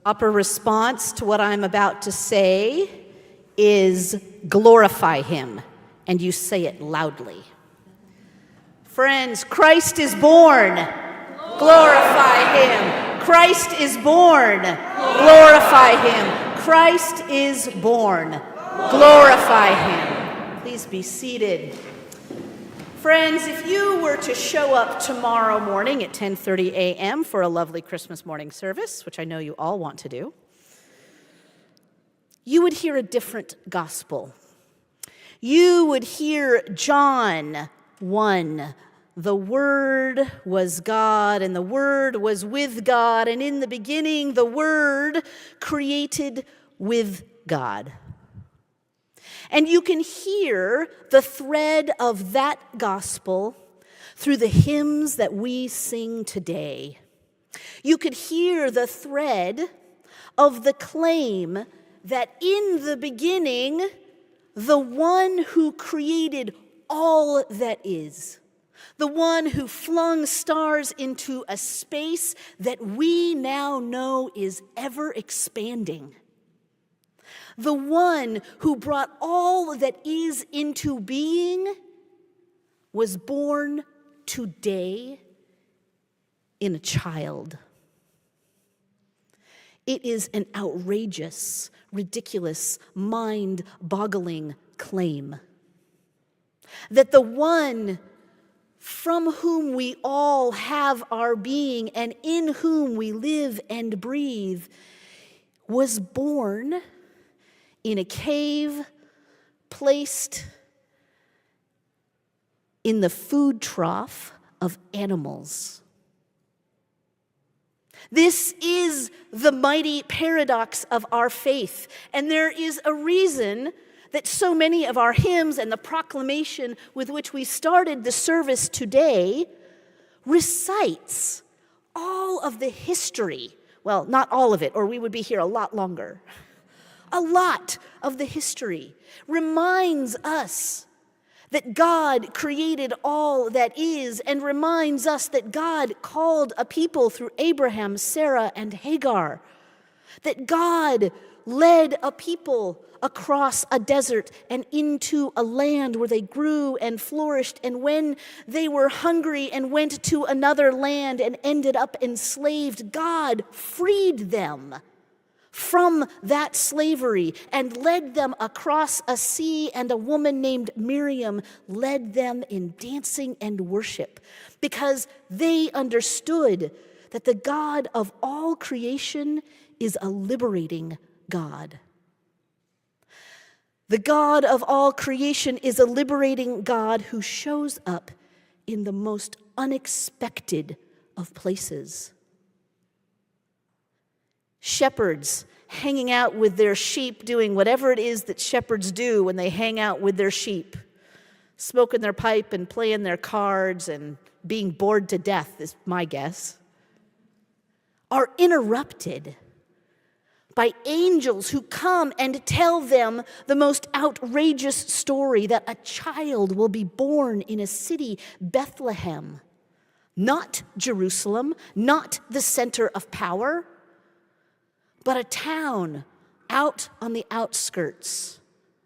Upper response to what I'm about to say is glorify him, and you say it loudly. Friends, Christ is born. Glorify him. Christ is born. Glorify him. Christ is born. Glorify him. Please be seated. Friends, if you were to show up tomorrow morning at 10:30 a.m. for a lovely Christmas morning service, which I know you all want to do, you would hear a different gospel. You would hear John 1. The Word was God, and the Word was with God, and in the beginning the Word created with God. And you can hear the thread of that gospel through the hymns that we sing today. You could hear the thread of the claim that in the beginning, the one who created all that is, the one who flung stars into a space that we now know is ever expanding, the one who brought all that is into being, was born today in a child. It is an outrageous, ridiculous, mind-boggling claim that the one from whom we all have our being and in whom we live and breathe was born in a cave, placed in the food trough of animals. This is the mighty paradox of our faith, and there is a reason that so many of our hymns and the proclamation with which we started the service today recites all of the history. Well, not all of it, or we would be here a lot longer. A lot of the history reminds us that God created all that is, and reminds us that God called a people through Abraham, Sarah, and Hagar, that God led a people across a desert and into a land where they grew and flourished, and when they were hungry and went to another land and ended up enslaved, God freed them from that slavery and led them across a sea, and a woman named Miriam led them in dancing and worship because they understood that the God of all creation is a liberating God. The God of all creation is a liberating God who shows up in the most unexpected of places. Shepherds hanging out with their sheep, doing whatever it is that shepherds do when they hang out with their sheep, smoking their pipe and playing their cards and being bored to death, is my guess, are interrupted by angels who come and tell them the most outrageous story that a child will be born in a city, Bethlehem, not Jerusalem, not the center of power, but a town out on the outskirts,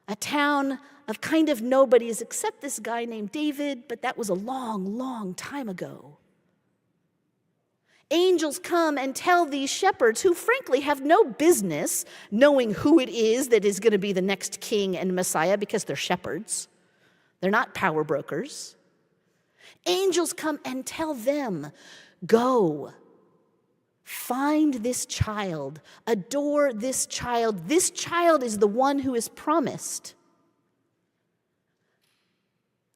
a town of kind of nobodies except this guy named David, but that was a long, long time ago. Angels come and tell these shepherds, who frankly have no business knowing who it is that is going to be the next king and Messiah, because they're shepherds. They're not power brokers. Angels come and tell them, go, find this child, adore this child. This child is the one who is promised.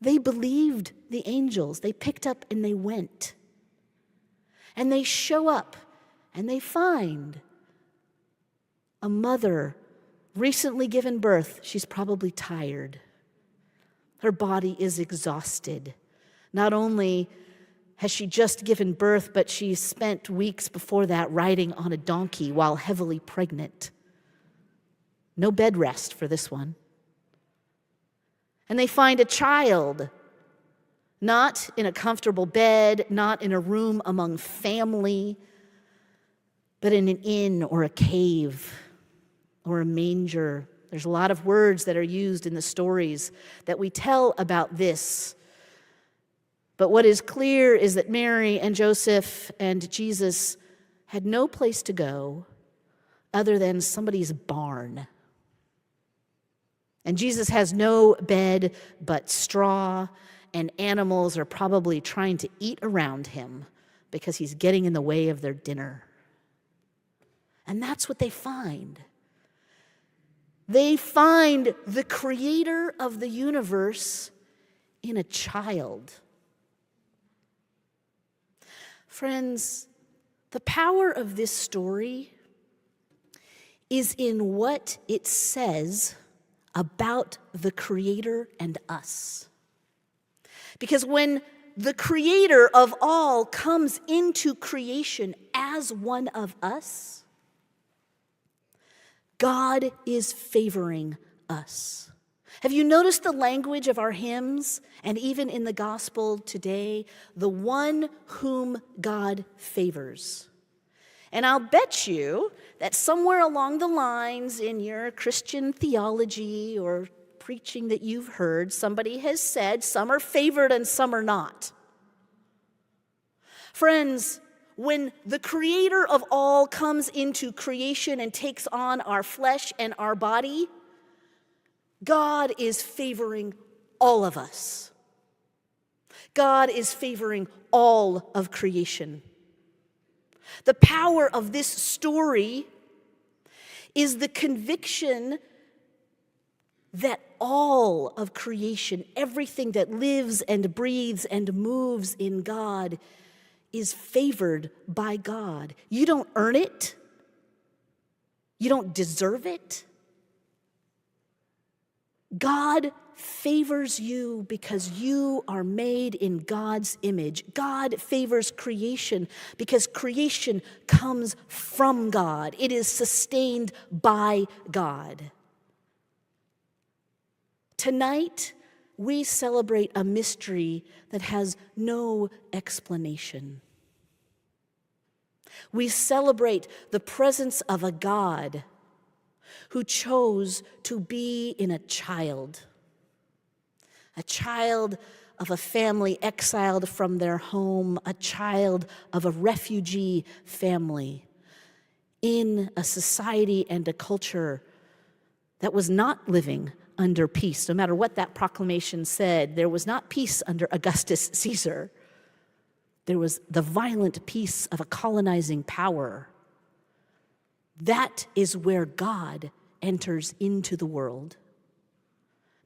They believed the angels. They picked up and they went. And they show up and they find a mother recently given birth. She's probably tired. Her body is exhausted. Not only has she just given birth, but she spent weeks before that riding on a donkey while heavily pregnant. No bed rest for this one. And they find a child, not in a comfortable bed, not in a room among family, but in an inn or a cave or a manger. There's a lot of words that are used in the stories that we tell about this. But what is clear is that Mary and Joseph and Jesus had no place to go other than somebody's barn. And Jesus has no bed but straw, and animals are probably trying to eat around him because he's getting in the way of their dinner. And that's what they find. They find the creator of the universe in a child. Friends, the power of this story is in what it says about the Creator and us. Because when the Creator of all comes into creation as one of us, God is favoring us. Have you noticed the language of our hymns and even in the gospel today? The one whom God favors. And I'll bet you that somewhere along the lines in your Christian theology or preaching that you've heard, somebody has said some are favored and some are not. Friends, when the creator of all comes into creation and takes on our flesh and our body, God is favoring all of us. God is favoring all of creation. The power of this story is the conviction that all of creation, everything that lives and breathes and moves in God, is favored by God. You don't earn it. You don't deserve it. God favors you because you are made in God's image. God favors creation because creation comes from God. It is sustained by God. Tonight, we celebrate a mystery that has no explanation. We celebrate the presence of a God who chose to be in a child of a family exiled from their home, a child of a refugee family in a society and a culture that was not living under peace. No matter what that proclamation said, there was not peace under Augustus Caesar. There was the violent peace of a colonizing power. That is where God enters into the world.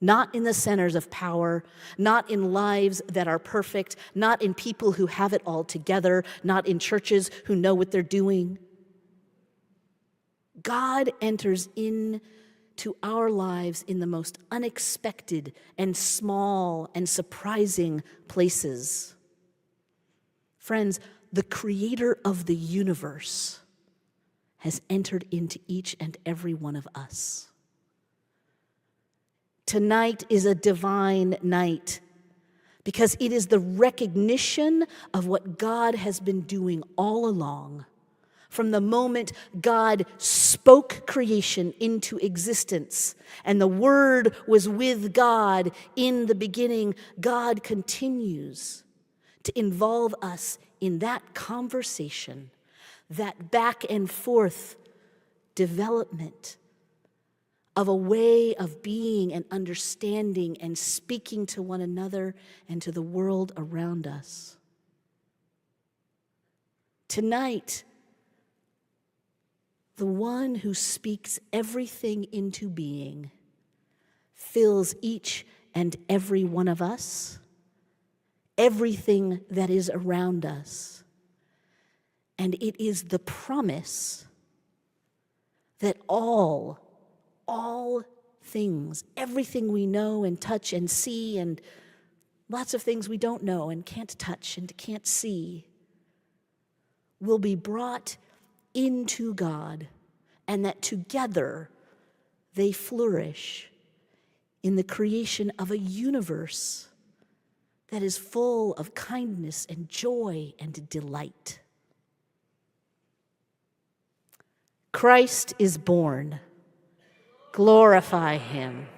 Not in the centers of power, not in lives that are perfect, not in people who have it all together, not in churches who know what they're doing. God enters into our lives in the most unexpected and small and surprising places. Friends, the creator of the universe has entered into each and every one of us. Tonight is a divine night because it is the recognition of what God has been doing all along. From the moment God spoke creation into existence and the Word was with God in the beginning, God continues to involve us in that conversation, that back and forth development of a way of being and understanding and speaking to one another and to the world around us. Tonight, the one who speaks everything into being fills each and every one of us, everything that is around us. And it is the promise that all things, everything we know and touch and see, and lots of things we don't know and can't touch and can't see, will be brought into God, and that together they flourish in the creation of a universe that is full of kindness and joy and delight. Christ is born. Glorify him.